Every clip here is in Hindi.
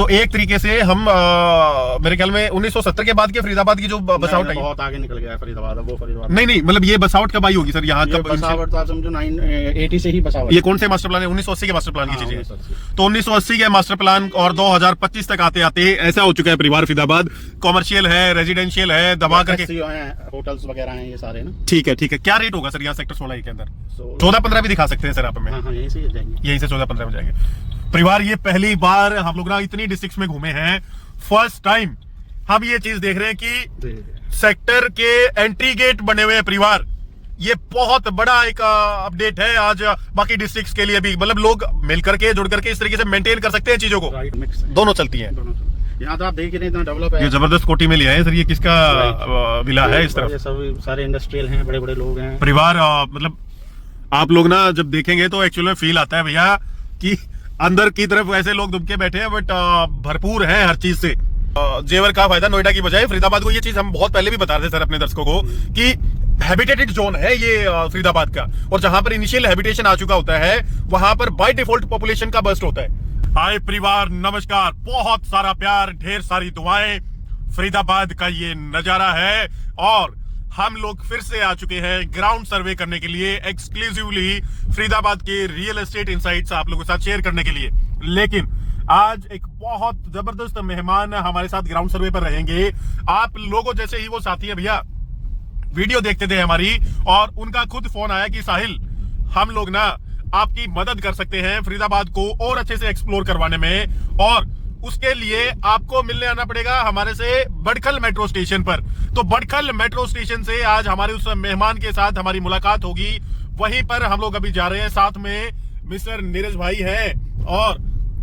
तो एक तरीके से हम मेरे ख्याल में 1970 के बाद के फरीदाबाद की जो बसावट आई, बहुत आगे निकल गया फरीदाबाद। वो फरीदाबाद नहीं मतलब ये बसावट कब आई होगी सर यहाँ? कब बसावट था समझो 980 से ही बसावट। ये कौन से मास्टर प्लान है? 1980 के मास्टर प्लान की चीजें। तो 1980 के मास्टर प्लान और 2025 तक आते आते ऐसा हो चुका है परिवार फरीदाबाद, कॉमर्शियल है, रेजिडेंशियल है, दबा करके होटल्स वगैरह हैं ये सारे ना। ठीक है क्या रेट होगा सर यहाँ सेक्टर 16 के अंदर? 14-15 भी दिखा सकते हैं सर आप हमें? यहीं से जाएंगे, यहीं से 14-15 में जाएंगे। परिवार ये पहली बार हम लोग ना इतनी डिस्ट्रिक्ट में घूमे हैं, फर्स्ट टाइम हम ये चीज देख रहे हैं कि सेक्टर के एंट्री गेट बने हुए हैं परिवार। ये बहुत बड़ा एक अपडेट है आज बाकी डिस्ट्रिक्ट्स के लिए भी, मतलब लोग मिलकर के जुड़ करके इस तरीके से मेंटेन कर सकते हैं चीजों को। दोनों चलती हैं। यहाँ तो आप देख रहे हैं डेवलप है। ये जबरदस्त कोटी में लिया है सर। ये किसका विला है इस तरफ? सब सारे इंडस्ट्रियल हैं, बड़े बड़े लोग हैं। परिवार मतलब आप लोग ना जब देखेंगे तो एक्चुअली में फील आता है भैया कि अंदर की तरफ ऐसे लोग दुबके बैठे हैं, बट भरपूर है हर चीज से। जेवर का फायदा नोएडा की बजाय फरीदाबाद को, ये चीज हम बहुत पहले भी बता रहे थे सर अपने दर्शकों को कि हैबिटेटेड जोन है ये फरीदाबाद का, और जहां पर इनिशियल हैबिटेशन आ चुका होता है वहां पर बाय डिफॉल्ट पॉपुलेशन का बर्स्ट होता है। हाय परिवार, नमस्कार, बहुत सारा प्यार, ढेर सारी दुआएं। फरीदाबाद का ये नजारा है और हम लोग फिर से आ चुके हैं ग्राउंड सर्वे करने के लिए, एक्सक्लूसिवली फरीदाबाद के रियल एस्टेट इनसाइट्स आप लोगों के साथ शेयर करने के लिए। लेकिन आज एक बहुत जबरदस्त मेहमान हमारे साथ ग्राउंड सर्वे पर रहेंगे। आप लोगों जैसे ही वो साथी है भैया, वीडियो देखते थे हमारी और उनका खुद फोन आया कि साहिल हम लोग ना आपकी मदद कर सकते हैं फरीदाबाद को और अच्छे से एक्सप्लोर करवाने में, और उसके लिए आपको मिलने आना पड़ेगा हमारे से बड़खल मेट्रो स्टेशन पर। तो बड़खल मेट्रो स्टेशन से आज हमारे उस मेहमान के साथ हमारी मुलाकात होगी, वहीं पर हम लोग अभी जा रहे हैं। साथ में मिस्टर नीरज भाई हैं, और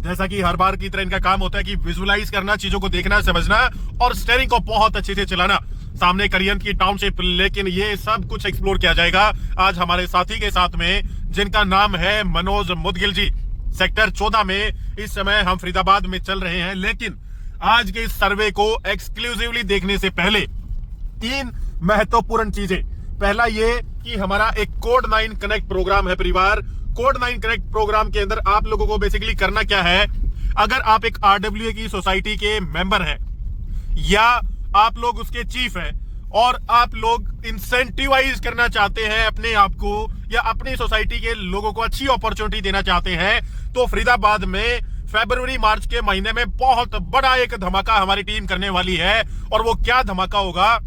जैसा कि हर बार की तरह इनका काम होता है कि विजुअलाइज करना, चीजों को देखना, समझना और स्टीयरिंग को बहुत अच्छे से चलाना। सामने करियंत की टाउनशिप, लेकिन ये सब कुछ एक्सप्लोर किया जाएगा आज हमारे साथी के साथ में, जिनका नाम है मनोज मुदगिल जी। सेक्टर 14 में इस समय हम फरीदाबाद में चल रहे हैं, लेकिन आज के इस सर्वे को एक्सक्लूसिवली देखने से पहले 3 महत्वपूर्ण चीजें। पहला ये कि हमारा एक कोड 9 कनेक्ट प्रोग्राम है परिवार। कोड 9 कनेक्ट प्रोग्राम के अंदर आप लोगों को बेसिकली करना क्या है, अगर आप एक RWA की सोसाइटी के मेंबर हैं या आप लोग उसके चीफ हैं और आप लोग इंसेंटिवाइज करना चाहते हैं अपने आप को या अपनी सोसाइटी के लोगों को अच्छी अपॉर्चुनिटी देना चाहते हैं, तो फरीदाबाद में फरवरी मार्च के महीने में बहुत बड़ा एक धमाका हमारी टीम करने वाली है। और वो क्या धमाका होगा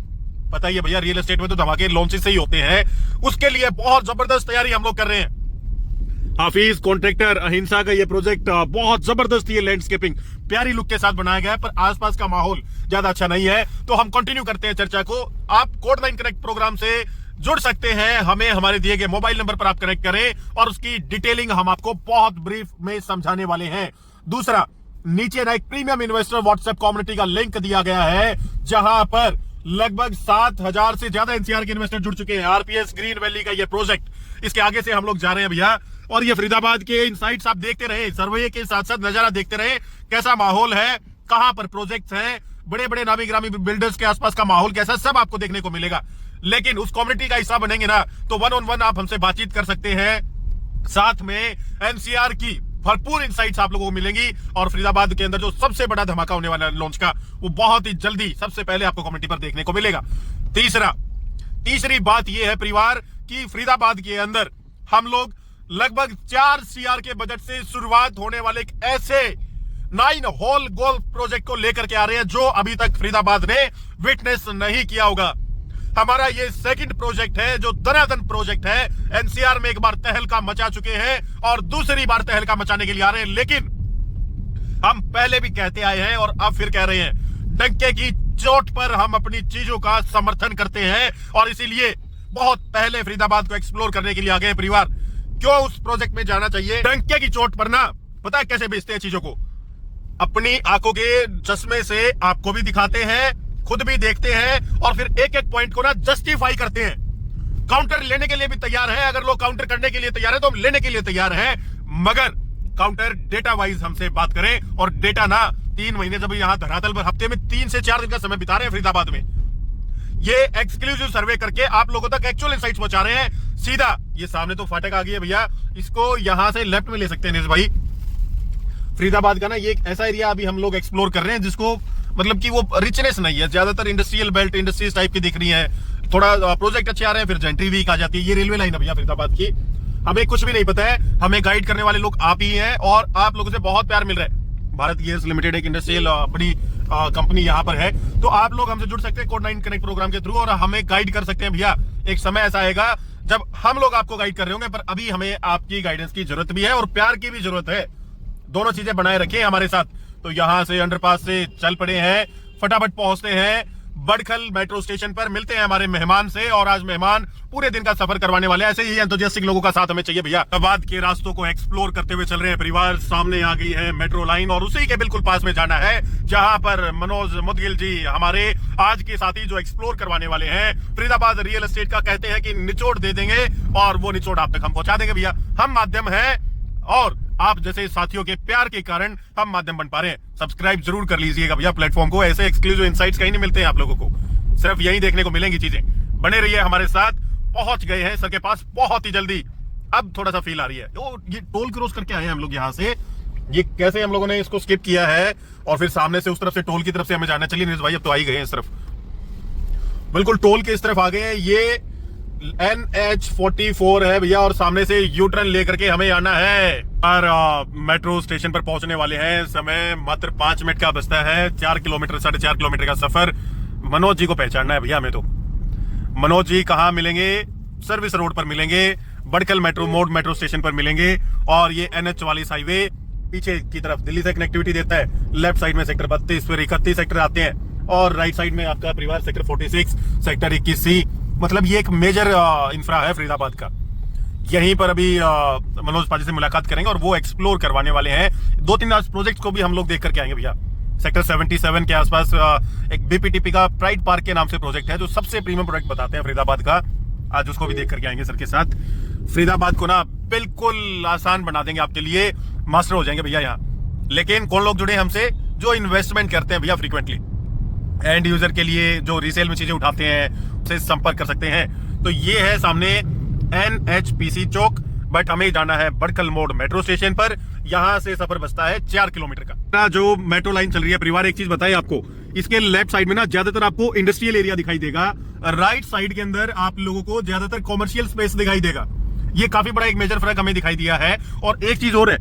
पता ही है भैया, रियल एस्टेट में तो धमाके लॉन्चेस से ही होते हैं। उसके लिए बहुत जबरदस्त तैयारी हम लोग कर रहे हैं। हाफिज कॉन्ट्रैक्टर अहिंसा का ये प्रोजेक्ट बहुत जबरदस्त, ये लैंडस्केपिंग प्यारी लुक के साथ बनाया गया है, पर आसपास का माहौल ज्यादा अच्छा नहीं है। तो हम कंटिन्यू करते हैं चर्चा को। आप कोड 9 कनेक्ट प्रोग्राम से जुड़ सकते हैं, हमें हमारे दिए गए मोबाइल नंबर पर आप कनेक्ट करें और उसकी डिटेलिंग हम आपको बहुत ब्रीफ में समझाने वाले हैं। दूसरा, नीचे ना एक प्रीमियम इन्वेस्टर व्हाट्सएप कम्युनिटी का लिंक दिया गया है, जहां पर लगभग 7000 से ज्यादा एनसीआर के इन्वेस्टर जुड़ चुके हैं। आरपीएस ग्रीन वैली का ये प्रोजेक्ट, इसके आगे से हम लोग जा रहे हैं भैया। और ये फरीदाबाद के इनसाइट्स आप देखते रहे, सर्वे के साथ साथ नजारा देखते रहे, कैसा माहौल है, कहां पर प्रोजेक्ट्स हैं, बड़े बड़े नामी ग्रामी बिल्डर्स के आसपास का माहौल कैसा, सब आपको देखने को मिलेगा। लेकिन उस कम्युनिटी का हिस्सा बनेंगे ना तो 1-on-1 आप हमसे बातचीत कर सकते हैं। साथ में एनसीआर की भरपूर इनसाइट्स आप लोगों को मिलेंगी, और फरीदाबाद के अंदर जो सबसे बड़ा धमाका होने वाला है लॉन्च का, वो बहुत ही जल्दी सबसे पहले आपको कम्युनिटी पर देखने को मिलेगा। तीसरी बात यह है परिवार कि फरीदाबाद के अंदर हम लोग लगभग 4 CR के बजट से शुरुआत होने वाले एक ऐसे 9 होल गोल्फ प्रोजेक्ट को लेकर के आ रहे हैं जो अभी तक फरीदाबाद ने विटनेस नहीं किया होगा। हमारा ये सेकंड प्रोजेक्ट है जो दनादन प्रोजेक्ट है। एनसीआर में एक बार तहलका मचा चुके हैं और दूसरी बार तहलका मचाने के लिए आ रहे हैं, लेकिन हम पहले भी कहते आए हैं और अब फिर कह रहे हैं, डंके की चोट पर हम अपनी चीजों का समर्थन करते हैं और इसीलिए बहुत पहले फरीदाबाद को एक्सप्लोर करने के लिए आ गए परिवार। क्यों उस प्रोजेक्ट में जाना चाहिए? डंके की चोट पर ना, पता है कैसे बेचते हैं चीजों को? अपनी आंखों के चश्मे से आपको भी दिखाते हैं, खुद भी देखते हैं और फिर एक एक पॉइंट को ना जस्टिफाई करते हैं। काउंटर लेने के लिए भी तैयार है, अगर लोग काउंटर करने के लिए तैयार है तो हम लेने के लिए तैयार हैं, मगर काउंटर डेटा वाइज हमसे बात करें। और डेटा ना 3 महीने जब यहाँ धरातल पर हफ्ते में 3 से 4 दिन का समय बिता रहे हैं फरीदाबाद में, ये एक्सक्लूसिव सर्वे करके आप लोगों तक एक्चुअल इनसाइट्स पहुंचा रहे हैं। सीधा ये सामने तो फाटक आ गई है भैया, इसको यहां से लेफ्ट में ले सकते हैं नीरज भाई। फरीदाबाद का ना ये एक ऐसा एरिया अभी हम लोग एक्सप्लोर कर रहे हैं जिसको मतलब कि वो रिचनेस नहीं है, ज्यादातर इंडस्ट्रियल बेल्ट इंडस्ट्रीज टाइप की दिख रही है, थोड़ा प्रोजेक्ट अच्छे आ रहे हैं, फिर जेंट्री वीक आ जाती है। ये रेलवे लाइन है भैया फरीदाबाद की, हमें कुछ भी नहीं पता है, हमें गाइड करने वाले लोग आप ही हैं और आप लोगों से बहुत प्यार मिल रहा है। भारत गैस लिमिटेड एक इंडस्ट्रियल बड़ी कंपनी यहाँ पर है, तो आप लोग हमसे जुड़ सकते हैं कोड 9 कनेक्ट प्रोग्राम के थ्रू और हमें गाइड कर सकते हैं। भैया एक समय ऐसा आएगा जब हम लोग आपको गाइड कर रहे होंगे, पर अभी हमें आपकी गाइडेंस की जरूरत भी है और प्यार की भी जरूरत है। दोनों चीजें बनाए रखें हमारे साथ। तो यहाँ से अंडरपास से चल पड़े हैं, फटाफट पहुंचते हैं बड़खल मेट्रो स्टेशन पर, मिलते हैं हमारे मेहमान से। और आज मेहमान पूरे दिन का सफर करवाने वाले हैं, ऐसे ही एंथुसियास्टिक लोगों का साथ हमें चाहिए भैया। फरीदाबाद के रास्तों को एक्सप्लोर करते हुए चल रहे हैं परिवार। सामने आ गई है मेट्रो लाइन और उसी के बिल्कुल पास में जाना है जहां पर मनोज मुदगिल जी हमारे आज के साथी जो एक्सप्लोर करवाने वाले हैं फरीदाबाद रियल एस्टेट का, कहते हैं कि निचोड़ दे देंगे और वो निचोड़ आप तक हम पहुंचा देंगे भैया। हम माध्यम है और आप जैसे साथियों के प्यार के कारण हम माध्यम बन पा रहे हैं। सब्सक्राइब जरूर कर लीजिएगा भैया प्लेटफॉर्म को, ऐसे एक्सक्लूसिव इनसाइट्स कहीं नहीं मिलते हैं आप लोगों को, सिर्फ यही देखने को मिलेंगी चीजें। बने रहिए हमारे साथ, पहुंच गए हैं सर के पास बहुत ही जल्दी। अब थोड़ा सा फील आ रही है, ये टोल क्रॉस करके आए हैं हम लोग यहाँ से। ये कैसे हम लोगों ने इसको स्किप किया है और फिर सामने से उस तरफ से टोल की तरफ से हमें जाना। चलिए नीरज भाई अब तो आ ही गए हैं इस तरफ, बिल्कुल टोल के इस तरफ आ गए हैं। ये NH44 है भैया और सामने से यू टर्न लेकर के हमें आना है और मेट्रो स्टेशन पर पहुंचने वाले हैं। समय मात्र 5 मिनट का बचता है, 4 किलोमीटर 4.5 किलोमीटर का सफर। मनोज जी को पहचानना है भैया हमें तो। मनोज जी कहाँ मिलेंगे? सर्विस रोड पर मिलेंगे, Badkhal metro mode metro station पर मिलेंगे। और ये NH44 हाईवे पीछे की तरफ दिल्ली से कनेक्टिविटी देता है। लेफ्ट साइड में सेक्टर 32, फिर 31 सेक्टर आते हैं और राइट साइड में आपका परिवार सेक्टर 46, सेक्टर 21C। मतलब ये एक मेजर इंफ्रा है फरीदाबाद का। यहीं पर अभी मनोज पाजी से मुलाकात करेंगे और वो एक्सप्लोर करवाने वाले हैं। 2-3 आज प्रोजेक्ट को भी हम लोग देख करके आएंगे भैया। सेक्टर 77 के आसपास एक BPTP का प्राइड पार्क के नाम से प्रोजेक्ट है जो सबसे प्रीमियम प्रोजेक्ट बताते हैं फरीदाबाद का। आज उसको भी देख करके आएंगे सर के साथ। फरीदाबाद को ना बिल्कुल आसान बना देंगे आपके लिए, मास्टर हो जाएंगे भैया यहाँ। लेकिन कौन लोग जुड़े हमसे? जो इन्वेस्टमेंट करते हैं भैया फ्रीक्वेंटली, एंड यूजर के लिए जो रीसेल में चीजें उठाते हैं से संपर्क कर सकते हैं। तो ये है सामने NHPC चौक, बट हमें जाना है बड़खल मोड मेट्रो स्टेशन पर। यहाँ से सफर बचता है 4 किलोमीटर का। जो मेट्रो लाइन चल रही है परिवार, एक चीज बताएं आपको, इसके लेफ्ट साइड में ना ज्यादातर आपको इंडस्ट्रियल एरिया दिखाई देगा, राइट साइड के अंदर आप लोगों को ज्यादातर कॉमर्शियल स्पेस दिखाई देगा। ये काफी बड़ा एक मेजर फर्क हमें दिखाई दिया है। और एक चीज और है,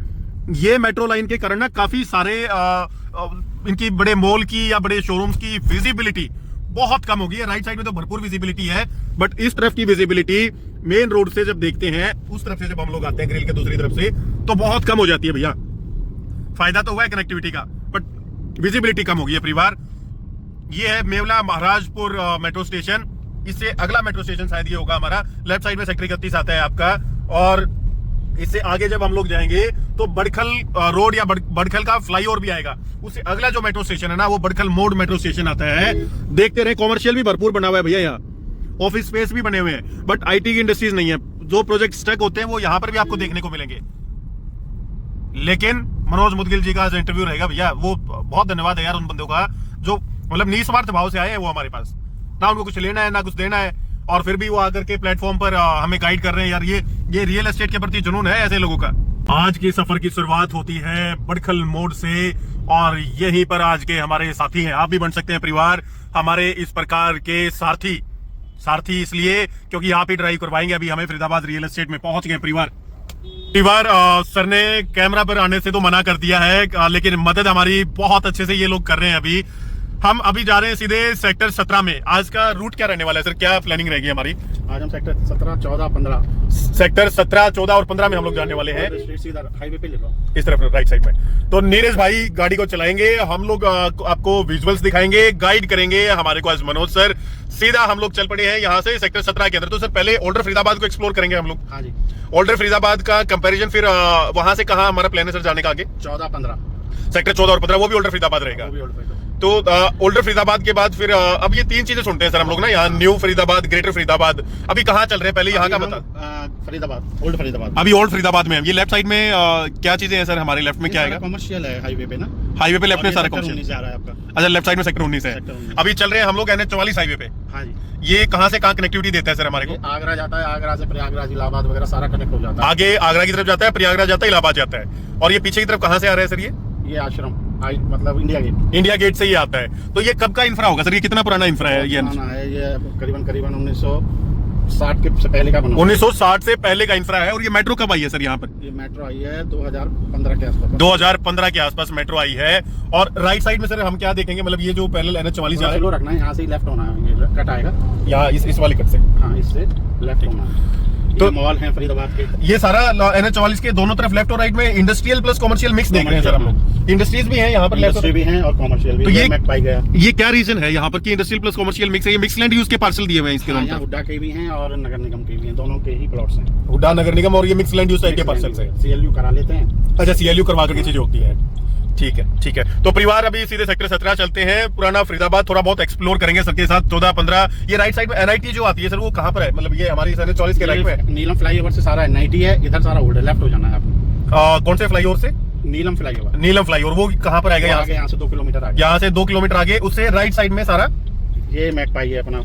ये मेट्रो लाइन के कारण ना काफी सारे इनकी बड़े मॉल की या बड़े शोरूम्स की विजिबिलिटी बहुत कम हो गई है। राइट साइड में तो भरपूर विजिबिलिटी है, बट इस तरफ की विजिबिलिटी मेन रोड से जब देखते हैं, उस तरफ से जब हम लोग आते हैं ग्रिल के दूसरी तरफ से, तो बहुत कम हो जाती है भैया। फायदा तो हुआ है कनेक्टिविटी का, बट विजिबिलिटी कम हो गई है परिवार। ये है मेवला महाराजपुर मेट्रो स्टेशन। इससे अगला मेट्रो स्टेशन शायद ये होगा हमारा। लेफ्ट साइड में सेक्टर 31 आता है आपका, और इससे आगे जब हम लोग जाएंगे तो बड़खल रोड या बड़खल का फ्लाईओवर भी आएगा। उससे अगला जो मेट्रो स्टेशन है ना वो बड़खल मोड मेट्रो स्टेशन आता है। देखते रहे, कॉमर्शियल भी भरपूर बना हुआ है भैया, यहाँ ऑफिस स्पेस भी बने हुए हैं, बट IT की इंडस्ट्रीज नहीं है। जो प्रोजेक्ट स्टक होते हैं वो यहाँ पर भी आपको देखने को मिलेंगे। लेकिन मनोज मुदगिल जी का आज इंटरव्यू रहेगा भैया, वो बहुत धन्यवाद है यार उन बंदों का जो मतलब निस्वार्थ भाव से आए हैं वो हमारे पास, ना उनको कुछ लेना है ना कुछ देना है, और फिर भी वो आकर के प्लेटफॉर्म पर हमें गाइड कर रहे हैं। यार ये रियल एस्टेट के प्रति जुनून है ऐसे लोगों का। आज के सफर की शुरुआत होती है बड़खल मोड़ से और यहीं पर आज के हमारे साथी हैं। आप भी बन सकते हैं परिवार हमारे इस प्रकार के सारथी इसलिए क्योंकि आप ही ड्राइव करवाएंगे। अभी हमें फरीदाबाद रियल एस्टेट में पहुंच गए परिवार। सर ने कैमरा पर आने से तो मना कर दिया है, लेकिन मदद हमारी बहुत अच्छे से ये लोग कर रहे हैं। अभी हम जा रहे हैं सीधे सेक्टर 17 में। आज का रूट क्या रहने वाला है सर, क्या प्लानिंग रहेगी हमारी? आज हम सेक्टर 17, 14, 15 सेक्टर 17, 14 और 15 में हम लोग जाने वाले हैं। सीधा हाईवे पे इस तरफ राइट साइड में। तो नीरज भाई गाड़ी को चलाएंगे, हम लोग आपको विजुअल्स दिखाएंगे, गाइड करेंगे। हमारे को आज मनोज सर, सीधा हम लोग चल पड़े हैं यहाँ से सेक्टर 17 के अंदर। तो सर पहले ओल्डर फरीदाबाद को एक्सप्लोर करेंगे हम लोग। हाँ जी, ओल्डर फरीदाबाद का कंपैरिजन, फिर वहां से कहाँ हमारा प्लान है सर जाने का आगे? 14, 15 सेक्टर 14 और 15 वो भी ओल्डर फरीदाबाद रहेगा। तो ओल्डर फरीदाबाद के बाद फिर अब ये तीन चीजें सुनते हैं सर हम लोग ना, यहाँ न्यू फरीदाबाद, ग्रेटर फरीदाबाद। अभी कहाँ चल रहे हैं, पहले यहाँ का बता। फरीदाबाद, ओल्ड फरीदाबाद। अभी ओल्ड फरीदाबाद में है। ये लेफ्ट साइड में क्या चीजें हैं सर, हमारे लेफ्ट में क्या आएगा? कमर्शियल है हाईवे पे ना, हाईवे पे लेफ्ट में सारा कमर्शियल कमर्शियल। जा रहा है आपका। अच्छा, लेफ्ट साइड में सेक्टर 19 है। सेक्टर 19। अभी चल रहे हैं हम लोग NH44 हाईवे पे। हाँ जी, ये कहाँ से कहाँ कनेक्टिविटी देता है सर हमारे को? ये आगरा जाता है, आगरा से प्रयागराज, इलाहाबाद वगैरह सारा कनेक्ट हो जाता है। आगे आगरा की तरफ जाता है, प्रयागराज जाता है, इलाहाबाद जाता है। और ये पीछे की तरफ कहाँ से आ रहा है सर? ये आश्रम मतलब इंडिया गेट। इंडिया गेट से ही आता है। तो ये कब का इंफ्रा होगा सर? ये कितना पुराना इंफ्रा है? ये पुराना है, ये करीबन 1960 के से पहले का बना। 1960 से पहले का इंफ्रा है। और ये मेट्रो कब आई है सर यहाँ पर? ये मेट्रो आई है 2015 के आसपास। 2015 के आसपास मेट्रो आई है। और राइट साइड में सर हम क्या देखेंगे, मतलब ये जो पैरेलल NH44 जा रहा स्लो रखना है, यहाँ से ही लेफ्ट होना है, ये कट आएगा यहाँ इस वाले कट से। हाँ, इससे लेफ्ट होना है। तो तो मॉल है फरीदाबाद के। ये सारा NH44 के दोनों तरफ लेफ्ट और राइट में इंडस्ट्रियल प्लस कॉमर्शियल मिक्स देख रहे हैं सर हम लोग। इंडस्ट्रीज भी हैं यहाँ पर, लेफ्ट इंडस्ट्री भी है और कॉमर्शियल भी। तो ये मैक पाई गया। ये क्या रीजन है यहाँ पर कि इंडस्ट्रियल प्लस कॉमर्शियल मिक्स है? ये मिक्स लैंड यूज के पार्सल दिए हुए हैं इसके हाँ, नाम यहाँ पर। हुड्डा के भी हैं और नगर निगम के भी हैं, दोनों के ही प्लॉट्स हैं। हुड्डा नगर निगम और ये मिक्स लैंड यूज के पार्सल है। CLU करा लेते हैं। अच्छा, CLU करवा करके चीजें होती है। ठीक है, ठीक है। तो परिवार अभी सीधे सेक्टर 17 चलते हैं। पुराना फरीदाबाद थोड़ा बहुत एक्सप्लोर करेंगे सर के साथ। 14-15 ये राइट साइड में NIT जो आती है सर, वो कहाँ पर है? मतलब ये हमारी NH44 के राइट में है। नीलम फ्लाईओवर से सारा NIT है, इधर सारा ओल्ड है, लेफ्ट हो जाना है आपको। कौन से फ्लाईओवर से? नीलम फ्लाईओवर। नीलम फ्लाईओवर, वो कहाँ पर आएगा? यहाँ आगे, यहाँ से 2 किलोमीटर आगे। यहाँ से 2 किलोमीटर आगे, उससे राइट साइड में सारा ये मैक पाई है अपना,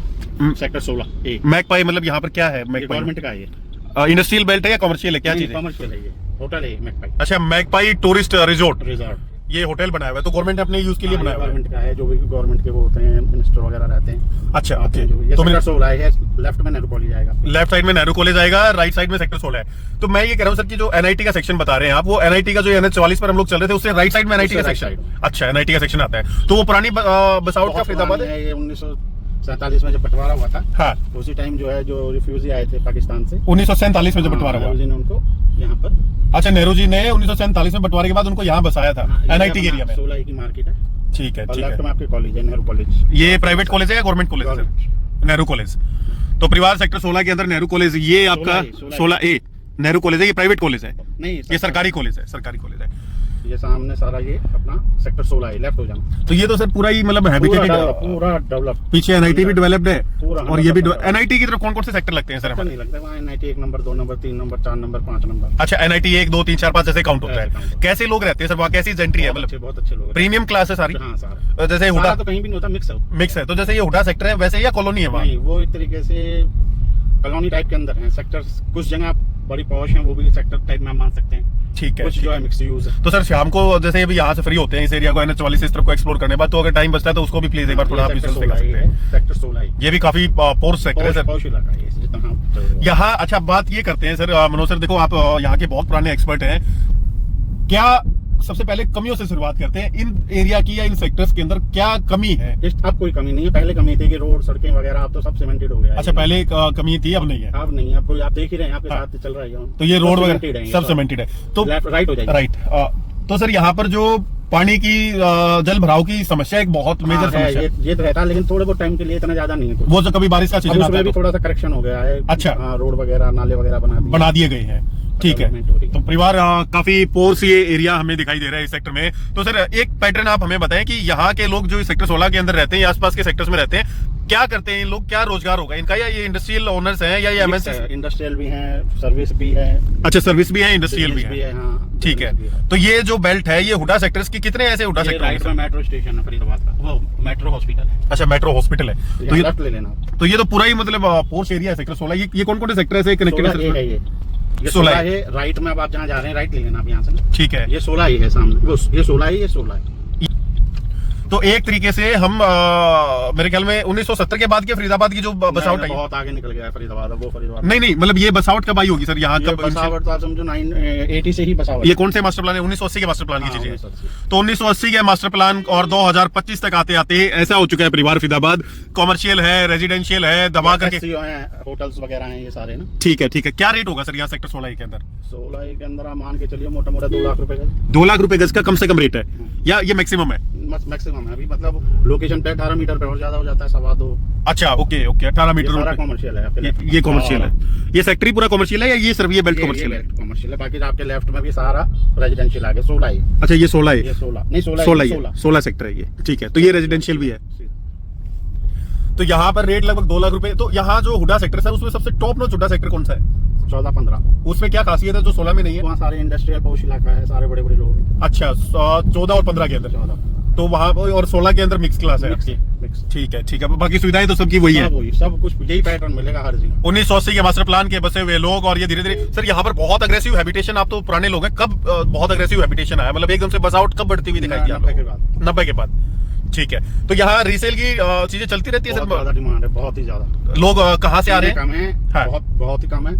सेक्टर 16 ए। मैकपाई मतलब यहाँ पर क्या है? मैकपाई गवर्नमेंट का है ये। इंडस्ट्रियल बेल्ट है या कमर्शियल है, क्या चीज है? कमर्शियल है, ये होटल है मैक पाई अच्छा, मैकपाई टूरिस्ट रिजोर्ट, रिजॉर्ट। ये होटल बनाया हुआ है। तो गवर्नमेंट ने अपने यूज के लिए बनाया हुआ है। गवर्नमेंट का है, जो भी गवर्नमेंट के वो होते हैं, मिनिस्टर वगैरह रहते हैं। अच्छा, आते ओके। हैं जो। ये तो सेक्टर 16 है, लेफ्ट में नेहरू कॉलेज आएगा। लेफ्ट साइड में नेहरू कॉलेज आएगा, राइट साइड में सेक्टर 16 है। तो मैं ये कह रहा हूँ सर कि जो NIT का सेक्शन बता रहे हैं आप, वो NIT का जो NH44 पर हम लोग चल रहे थे, उससे राइट साइड में NIT का उससे सेक्शन। right अच्छा, NIT का सेक्शन आता है। तो वो पुरानी बसावट का फरीदाबाद है। ये 1947 में जब बंटवारा हुआ था, हाँ, उसी टाइम जो है जो रिफ्यूजी आए थे पाकिस्तान से, 1947 में जब बंटवारा हुआ। नेहरू जी ने उनको यहाँ पर। अच्छा, नेहरू जी ने 1947 में बंटवारे के बाद उनको यहाँ बसाया था, NIT के एरिया में। 16 की मार्केट है। ठीक है, और ठीक लेफ्ट है। में आपके कॉलेज है, नेहरू कॉलेज। ये प्राइवेट कॉलेज है या गवर्नमेंट कॉलेज है सर? नेहरू कॉलेज। तो परिवार सेक्टर 16 के अंदर नेहरू कॉलेज, ये आपका 16A नेहरू कॉलेज है। ये प्राइवेट कॉलेज है? नहीं, ये सरकारी कॉलेज है, सरकारी कॉलेज है। ये सामने सारा ये अपना सेक्टर 16 है, लेफ्ट हो जाना। तो ये तो सर पूरा ही मतलब हैबिटेटेड है। पूरा डेवलप। पीछे NIT भी डेवलप्ड है पूरा और ये भी 100% NIT की तरफ कौन कौन से सेक्टर लगते हैं सर हमारे? नहीं लगता वहाँ NIT 1 number, 2 number, 3 number, 4 number, 5 number. अच्छा, NIT 1 2 3 4 5 जैसे काउंट होता ऐसे count है। होता है। कैसे लोग रहते हैं सर वहाँ? कैसी जेंट्री है? मतलब बहुत अच्छे लोग हैं। प्रीमियम क्लास है सारी? हाँ, सारा। जैसे सारा हुडा तो कहीं भी नहीं होता, मिक्स है। मिक्स है। तो जैसे ये हुडा सेक्टर है वैसे, या कॉलोनी है वहाँ? नहीं, वो एक तरीके से कॉलोनी टाइप के अंदर है सेक्टर। कुछ जगह बड़ी पॉश है, वो भी सेक्टर टाइप में आप मान सकते हैं। ठीक है, कुछ जो है मिक्स यूज है। तो सर शाम को जैसे अभी यहाँ से फ्री होते हैं इस एरिया को, NH44 इस तरफ को एक्सप्लोर करने बाद, तो अगर टाइम बचता है तो उसको भी प्लीज एक बार थोड़ा आप विजुअल्स दिखा सकते हैं। सेक्टर 16 है। ये भी काफी पोर्स सेक्टर है सर। पॉश इलाका है ये, जितना हम यहाँ अच्छा बात ये करते हैं सर, मनोज सर देखो आप यहाँ के बहुत पुराने एक्सपर्ट हैं। क्या सबसे पहले कमियों से शुरुआत करते हैं, इन एरिया की या इन सेक्टर्स के अंदर क्या कमी है? अब कोई कमी नहीं है। पहले कमी थी कि रोड, सड़कें वगैरह, अब तो सब सीमेंटेड हो गया है। अच्छा, पहले कमी थी, अब नहीं है। अब नहीं है, अब कोई आप देख ही रहे हैं, आपके साथ चल रहा है। तो ये रोड cemented वगैरह है, सब सीमेंटेड है। तो राइट हो जाएगा। राइट। तो सर यहाँ पर जो पानी की जल भराव की समस्या एक बहुत मेजर समस्या है। ये तो रहता है, लेकिन थोड़े बहुत टाइम के लिए, इतना ज्यादा नहीं है कुछ। वो जो कभी बारिश का अब सीजन आता उसमें है भी तो थोड़ा सा करेक्शन हो गया है। अच्छा। रोड वगैरह, नाले वगैरह बना दिए गए हैं। ठीक है। Development हो रही है। तो परिवार काफी पोर्स ये एरिया हमें दिखाई दे रहा है इस सेक्टर में। तो सर एक पैटर्न आप हमें बताएं कि यहाँ के लोग जो सेक्टर 16 के अंदर रहते हैं या आसपास के सेक्टर्स में रहते हैं, क्या करते हैं इन लोग? क्या रोजगार होगा इनका? या ये इंडस्ट्रियल ओनर्स हैं या ये MNC? इंडस्ट्रियल भी है, सर्विस भी है। अच्छा, सर्विस भी है, इंडस्ट्रियल भी business है। हाँ, ठीक है। business भी तो ये जो बेल्ट है, ये हुडा सेक्टर्स की कितने ऐसे हुडा ये सेक्टर राइट में हैं? मेट्रो स्टेशन है फरीदाबाद का, वो मेट्रो हॉस्पिटल है। अच्छा, मेट्रो हॉस्पिटल है। तो तो ये लेफ्ट ले लेना आप। तो ये तो पूरा ही मतलब पोर्स एरिया है सेक्टर 16। ये कौन कौन से सेक्टर है कनेक्टेड 16 है? है ये 16 16 है। राइट में अब आप जहाँ जा रहे हैं, राइट ले लेना आप यहाँ से। ठीक है। ये 16 ही है सामने, ये 16 ही, ये 16 है। तो एक तरीके से हम मेरे ख्याल में 1970 के बाद के फरीदाबाद की जो बसावट आई, बहुत आगे निकल गया है फरीदाबाद। अब वो फरीदाबाद नहीं मतलब ये बसावट कब आई होगी सर यहाँ? कब बसावट तो आप समझो 980 से ही बसावट। ये कौन से मास्टर प्लान है? 1980 के मास्टर प्लान की हाँ, चीजें हैं। 1980। तो 1980 के मास्टर प्लान और 2025 तक आते आते ऐसा हो चुका है परिवार फरीदाबाद। कॉमर्शियल है, रेजिडेंशियल है, दबा करके होटल्स वगैरह हैं ये सारे ना। ठीक है, ठीक है। क्या रेट होगा सर यहाँ सेक्टर 16 के अंदर? 16 के अंदर आप मान के चलिए मोटा मोटा 2 लाख रुपए का। 2 लाख रुपए गज का कम से कम रेट है या ये मैक्सिमम है? मैक्सिमम है अभी, मतलब लोकेशन पे 18 मीटर पे और ज्यादा हो जाता है, 2.25। अच्छा, ओके ओके, 18 मीटर सारा रोड पे। कॉमर्शियल है आपके left में। ये कॉमर्शियल और है, ये सेक्टर ही पूरा कॉमर्शियल है या ये सिर्फ ये बेल्ट कॉमर्शियल है? कॉमर्शियल है, बाकी आपके लेफ्ट में भी सारा रेजिडेंशियल आ गया। 16 है अच्छा, ये 16 ये, है, 16 नहीं 16 16 सेक्टर है ये, ठीक है। तो ये रेजिडेंशियल भी है। तो यहाँ पर रेट लगभग 2 लाख रुपए। तो यहाँ जो हुडा सेक्टर है उसमें सबसे टॉप नॉच हुडा सेक्टर कौन सा है? 14-15। उसमें क्या खासियत है जो 16 में नहीं है? वहाँ सारे इंडस्ट्रियल पॉश इलाका है, सारे बड़े बड़े लोग हैं। अच्छा, 14 और 15 के अंदर। 14 तो वहाँ और 16 के अंदर मिक्स क्लास है आपकी। मिक्स ठीक है, ठीक है। बाकी सुविधाएं तो सबकी वही है। सब कुछ यही पैटर्न मिलेगा हर चीज। 1980 के मास्टर प्लान के बसे हुए लोग, और ये धीरे धीरे सर यहाँ पर बहुत अग्रेसिव हैबिटेशन। आप तो पुराने लोग हैं, कब बहुत अग्रेसिव हैबिटेशन आया, मतलब एकदम से बस आउट कब बढ़ती हुई दिखाई दी? 90 के बाद। 90 के बाद, ठीक है। तो यहाँ रीसेल की चीजें चलती रहती है बहुत सर? ज्यादा डिमांड है, बहुत ही ज्यादा। लोग कहाँ से आ रहे हैं? कम है, हाँ। बहुत ही कम है,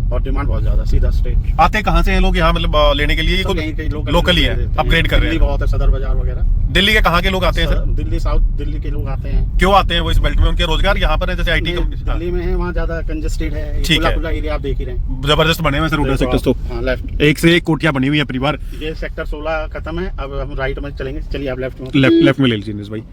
और डिमांड बहुत ज्यादा। सीधा स्ट्रेट आते कहाँ से हैं लोग यहाँ, मतलब लेने के लिए? लोकल ही है, अपग्रेड कर रहे हैं। बहुत है, सदर बाजार वगैरह। दिल्ली के कहाँ के लोग आते हैं सर? दिल्ली, साउथ दिल्ली के लोग आते हैं। क्यों आते हैं वो इस बेल्ट में? उनके रोजगार यहाँ पर है, जैसे आईटी दिल्ली में है, वहाँ ज्यादा कंजेस्टेड है। ठीक है। खुला एरिया आप देख ही रहे हैं, जबरदस्त बने हुए सर हुडा सेक्टर्स तो। हाँ लेफ्ट, एक से एक कोठियां बनी हुई है परिवार। ये सेक्टर 16 खत्म है, अब हम राइट में चलेंगे। चलिए आप लेफ्ट में। लेफ्ट में ले लीजिए निस भाई।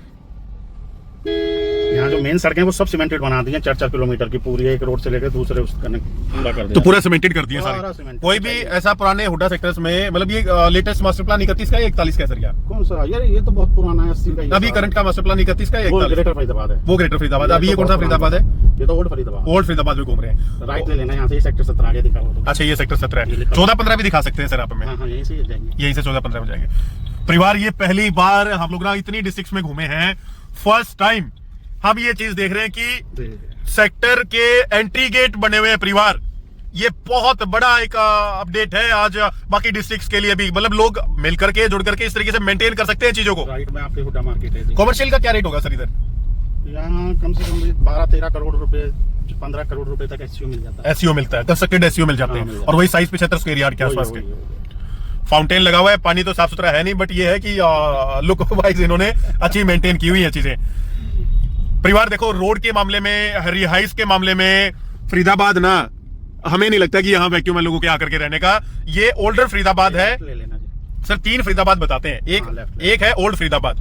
यहाँ जो मेन सड़कें वो सब सीमेंटेड बना दी हैं, 4-4 किलोमीटर की पूरी, एक रोड से लेकर दूसरे उस कनेक्ट पूरा कर दिया। तो पूरा सीमेंटेड कर दिया सारा सारे। सीमेंटेड। कोई भी ऐसा पुराने हुडा सेक्टर्स में, मतलब ये लेटेस्ट मास्टर प्लान 31 का या 41 का है सर? यार कौन सा यार, ये तो बहुत पुराना है, 80 का ही है। अभी करंट का मास्टर प्लान 31 का या वो 41? ग्रेटर फरीदाबाद है। वो ग्रेटर फरीदाबाद। अभी ये कौन सा फरीदाबाद है? ये तो ओल्ड फरीदाबाद। ओल्ड फरीदाबाद में घूम रहे हैं। राइट ले लेना, यहाँ से सेक्टर 17 आगे दिखा हुआ। अच्छा, ये सेक्टर 17 ये है। लिखा 14-15 भी दिखा सकते हैं सर आप हमें? हाँ हाँ, यहीं से जाएंगे। यहीं से 14-15 में जाएंगे। परिवार, ये पहली बार हम लोग ना इतनी डिस्ट्रिक्ट में घूमे हैं, फर्स्ट टाइम हम ये चीज देख रहे हैं कि सेक्टर के एंट्री गेट बने हुए हैं परिवार। ये बहुत बड़ा एक अपडेट है आज बाकी डिस्ट्रिक्ट्स के लिए भी, मतलब लोग मिल करके जुड़ करके इस तरीके से मेंटेन कर सकते हैं चीजों को। राइट में आपके हुडा मार्केट है। कॉमर्शियल का क्या रेट होगा सर इधर? यहाँ कम से कम 12-13 करोड़ रुपए, 15 करोड़ रुपए तक एसयू मिल जाता है। एसईओ मिलता है, कंस्ट्रक्टेड एसईओ मिल जाते हाँ, हैं, मिल जाता और वही साइज 75 स्क्वायर यार्ड के आसपास के। फाउंटेन लगा हुआ है, पानी तो साफ सुथरा है नहीं, बट ये है कि लुक वाइज इन्होंने अच्छी मेंटेन की हुई है चीजें। परिवार देखो, रोड के मामले में, रिहाइस के मामले में फरीदाबाद ना, हमें नहीं लगता कि यहाँ वैक्यूम है लोगों के आकर के रहने का। ये ओल्डर फरीदाबाद है ले लेना जी। सर। 3 फरीदाबाद बताते हैं, एक है ओल्ड फरीदाबाद,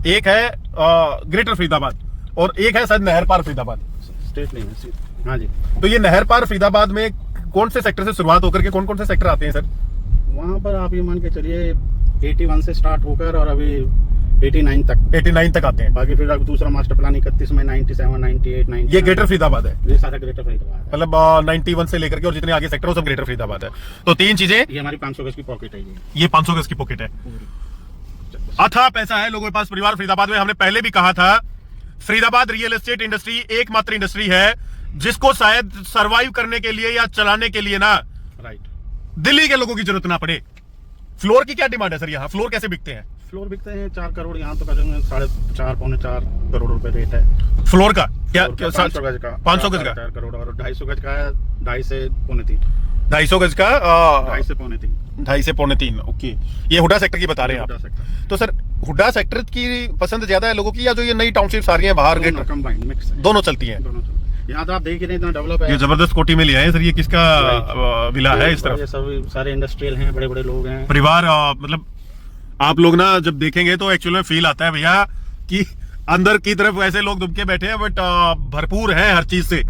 एक है ग्रेटर फरीदाबाद, और एक है शायद नहर पार फरीदाबाद। स्ट्रेट लेना। हाँ जी। तो ये नहर पार फरीदाबाद में कौन से सेक्टर से शुरुआत होकर के कौन कौन से सेक्टर आते हैं सर? वहाँ पर आप ये मान के चलिए 81 से स्टार्ट होकर और अभी 89 तक। 89 तक आते हैं। बाकी फिर अब दूसरा मास्टर प्लान 31 में 97, 98, 90। ये ग्रेटर फरीदाबाद है, ये सारा ग्रेटर फरीदाबाद है। मतलब 91 से लेकर के और जितने आगे सेक्टर हो सब ग्रेटर फरीदाबाद है। तो 3 चीजें। ये हमारी 500 गज की पॉकेट है। ये 500 गज की पॉकेट है। अथाह पैसा है लोगों के पास परिवार फरीदाबाद में। हमने पहले भी कहा था, फरीदाबाद रियल एस्टेट इंडस्ट्री एकमात्र इंडस्ट्री है जिसको शायद सरवाइव करने के लिए या चलाने के लिए ना राइट दिल्ली के लोगों की जरूरत ना पड़े। फ्लोर की क्या डिमांड है सर यहाँ? फ्लोर कैसे बिकते हैं? फ्लोर बिकते हैं 4 करोड़, यहाँ तो 4.5-4 करोड़ रुपए रेट है फ्लोर का। क्या 500 गज का? 500 गज का 4 करोड़, और 250 गज का है 2.5 से 3.5। 250 गज का 2.5 से 3.5। 2.5 से 3.5। ओके, ये हुडा सेक्टर की बता रहे हैं हुडा आप। सेक्टर। तो सर हुडा सेक्टर की पसंद ज्यादा है लोगों की, या जो ये नई टाउनशिप्स आ रही हैं बाहर गेट, कंबाइंड मिक्स है। दोनों चलती हैं? दोनों चलते हैं। यहाँ तो आप देख ही रहे हैं, इतना डेवलप है। ये जबरदस्त कोठी में लिया है सर। ये किसका विला है इस तरफ? ये सब सारे इंडस्ट्रियल हैं, बड़े बड़े लोग हैं। परिवार, मतलब आप लोग ना जब देखेंगे तो एक्चुअल में फील आता है भैया कि अंदर की तरफ वैसे लोग दुबके बैठे हैं, बट भरपूर है हर चीज से।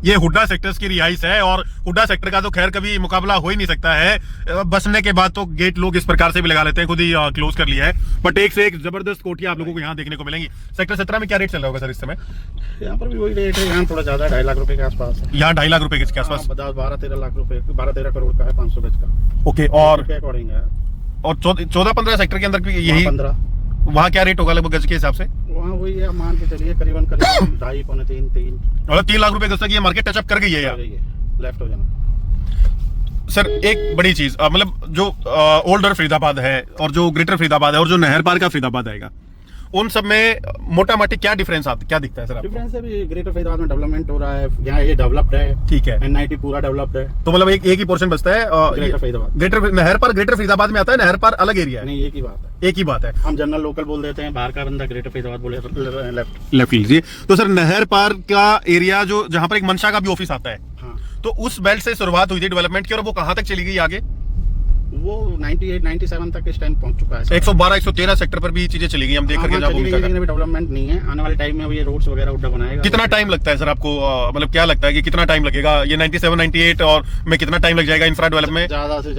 ये हुडा सेक्टर्स की रिहाइश है, और हुडा सेक्टर का तो खैर कभी मुकाबला हो ही नहीं सकता है। बसने के बाद तो गेट लोग इस प्रकार से भी लगा लेते हैं, खुद ही क्लोज कर लिया है। बट एक से एक जबरदस्त कोठियां आप लोगों को यहाँ देखने को मिलेंगी। सेक्टर 17 में क्या रेट चल रहा होगा सर इस समय? यहाँ पर भी वही रेट है, यहाँ थोड़ा ज्यादा 2.5 लाख रुपए के आसपास है। यहाँ 2.5 लाख रुपए के आसपास। 12-13 लाख रुपए, 12-13 करोड़ का है 500 गज का। ओके, और अकॉर्डिंग है। और 14-15 सेक्टर के अंदर भी यही 15। वहाँ क्या रेट होगा लगभग गज के हिसाब से? वहाँ वही है, मान के चलिए करीबन 2.5-3 मतलब 3 लाख रुपए गज तक ये मार्केट टचअप कर गई है यार। लेफ्ट हो जाना। सर एक बड़ी चीज, मतलब जो ओल्डर फरीदाबाद है और जो ग्रेटर फरीदाबाद है और जो नहर पार का फरीदाबाद आएगा, उन सब में मोटा मोटी क्या डिफरेंस क्या दिखता है सर आपको? डिफरेंस है भी, ग्रेटर फरीदाबाद में डेवलपमेंट हो रहा है, यहाँ ये डेवलप्ड है। ठीक है, एनआईटी पूरा डेवलप्ड है। तो मतलब एक ही पोर्शन बचता है ग्रेटर फरीदाबाद। ग्रेटर नहर पार ग्रेटर फरीदाबाद में आता है, नहर पार अलग एरिया है। नहीं, एक ही बात है। एक ही बात है। हम जनरल लोकल बोल देते हैं, बाहर का बंदा ग्रेटर फरीदाबाद बोले लेफ्ट लीजिए। तो सर नहर पार का एरिया जो जहां पर एक मनशा का भी ऑफिस आता है, हाँ, तो उस बेल्ट से शुरुआत हुई थी डेवलपमेंट की, और वो कहां तक चली गई आगे? वो 98 97 तक इस टाइम पहुंच चुका है। 112 113 सेक्टर पर भी चीजें चलेगी, हम देख करके जहाँ चली गई, घूमकर लेकिन अभी डेवलपमेंट नहीं है। आने वाले टाइम में अब ये रोड्स वगैरह उड्डा बनाएगा। कितना टाइम लगता है सर आपको, मतलब क्या लगता है कि कितना टाइम लगेगा ये 97 98 और में कितना टाइम लग जाएगा इंफ्रा डेवलप में? ज्यादा से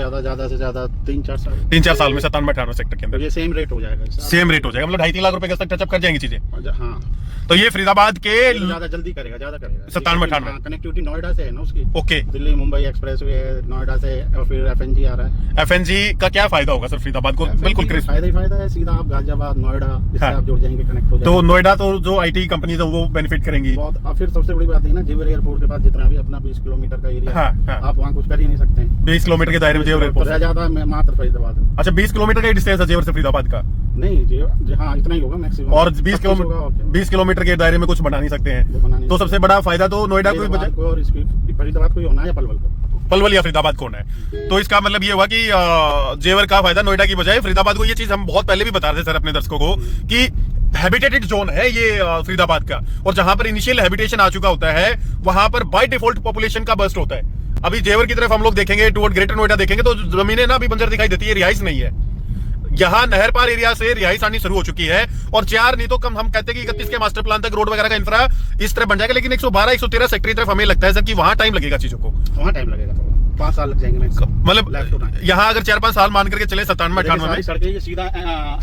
ज्यादा 3-4 साल। 3-4 साल में 97 98 सेक्टर के अंदर ये सेम रेट हो जाएगा। सेम रेट हो जाएगा, मतलब 2.5-3 लाख रुपए के तक टचअप कर जाएंगी चीजें। हाँ, तो ये फरीदाबाद के ज्यादा जल्दी करेगा, 97-98 कनेक्टिविटी नोएडा से है ना उसकी। ओके, दिल्ली मुंबई एक्सप्रेसवे है नोएडा से, और फिर एफएनजी आ रहा है। एफएनजी का क्या फायदा होगा सर फरीदाबाद को? बिल्कुल क्रिस्प। फायदा ही फायदा है, सीधा आप गाजियाबाद नोएडा इससे हाँ। आप जुड़ जाएंगे, कनेक्ट हो जाएंगे। तो नोएडा तो जो आईटी कंपनीज है वो बेनिफिट करेंगी बहुत। और फिर सबसे बड़ी बात है ना, जेवर एयरपोर्ट के पास जितना भी अपना 20 किलोमीटर का एरिया हाँ, हाँ। आप वहाँ कुछ कर ही नहीं सकते हैं। 20 किलोमीटर के दायरे में जेवर एयरपोर्ट रह जाता है मात्र फरीदाबाद। अच्छा, 20 किलोमीटर का डिस्टेंस है जेवर से फरीदाबाद का? नहीं हाँ, इतना ही होगा मैक्सिमम। और 20 किलोमीटर के दायरे में कुछ बना नहीं सकते हैं, तो सबसे बड़ा फायदा तो नोएडा को और इसकी फरीदाबाद को ही होना है या पलवल को? पलवल या फरीदाबाद को होना है। तो इसका मतलब ये हुआ कि जेवर का फायदा नोएडा की बजाय फरीदाबाद को। ये चीज हम बहुत पहले भी बता रहे थे सर अपने दर्शकों को कि हैबिटेटेड जोन है ये फरीदाबाद का, और जहां पर इनिशियल हैबिटेशन आ चुका होता है वहां पर बाय डिफॉल्ट पॉपुलेशन का बर्स्ट होता है। अभी जेवर की तरफ हम लोग देखेंगे, टुवर्ड ग्रेटर नोएडा देखेंगे तो जमीनें ना अभी बंजर दिखाई देती है, रिहाइश नहीं है। यहाँ नहर पार एरिया से रिहाइश आनी शुरू हो चुकी है, और 4 नहीं तो कम हम कहते हैं कि 31 के मास्टर प्लान तक रोड वगैरह का इंफ्रा इस तरह बन जाएगा। लेकिन 112 113 सेक्टर की तरफ हमें लगता है सर कि वहां टाइम लगेगा चीजों को। वहाँ टाइम लगेगा, 5 साल लग जाएंगे मतलब यहाँ अगर 4-5 साल मान करके चले 97-98 में सड़कें ये सीधा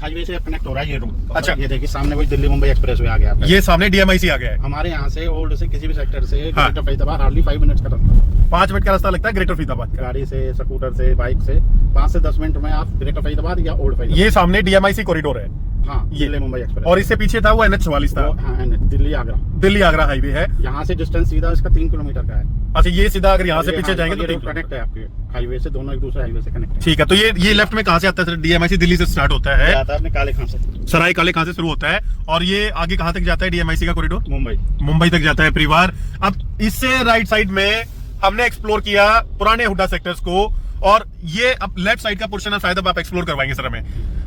हाईवे से कनेक्ट हो रहा है ये रोड। अच्छा। ये देखिए सामने वही दिल्ली मुंबई एक्सप्रेसवे आ गया। ये सामने डीएमआईसी आ गया है। हमारे यहाँ से ओल्ड से किसी भी सेक्टर से हाँ। ग्रेटर फरीदाबाद हार्डली 5 मिनट्स का रास्ता है। 5 मिनट का रास्ता लगता है ग्रेटर फरीदाबाद का। गाड़ी से, स्कूटर से, बाइक से 5 से 10 मिनट में आप ग्रेटर फरीदाबाद या ओल्ड फरीदाबाद। ये सामने डीएमआईसी कॉरिडोर है। हाँ, दिल्ली मुंबई एक्सप्रेस। और इससे पीछे था वो NH44 था। हाँ, दिल्ली आगरा। दिल्ली आगरा हाईवे है। यहाँ से डिस्टेंस सीधा इसका 3 किलोमीटर का है। अच्छा, ये सीधा अगर यहाँ से पीछे जाएंगे तो रोड कनेक्ट है आपके हाईवे से, दोनों एक दूसरे हाईवे से कनेक्ट है। ठीक है। तो ये लेफ्ट में कहाँ से आता है सर? डीएमआईसी दिल्ली से स्टार्ट होता है, आता है अपने काले खां से, सराय काले खां से शुरू होता है, और ये आगे कहाँ तक जाता है डीएमआईसी का कॉरिडोर? मुंबई तक जाता है परिवार। अब इससे राइट साइड में हमने एक्सप्लोर किया पुराने हुड्डा सेक्टर्स को, और ये अब लेफ्ट साइड का पोर्शन है, शायद अब आप एक्सप्लोर करवाएंगे सर हमें।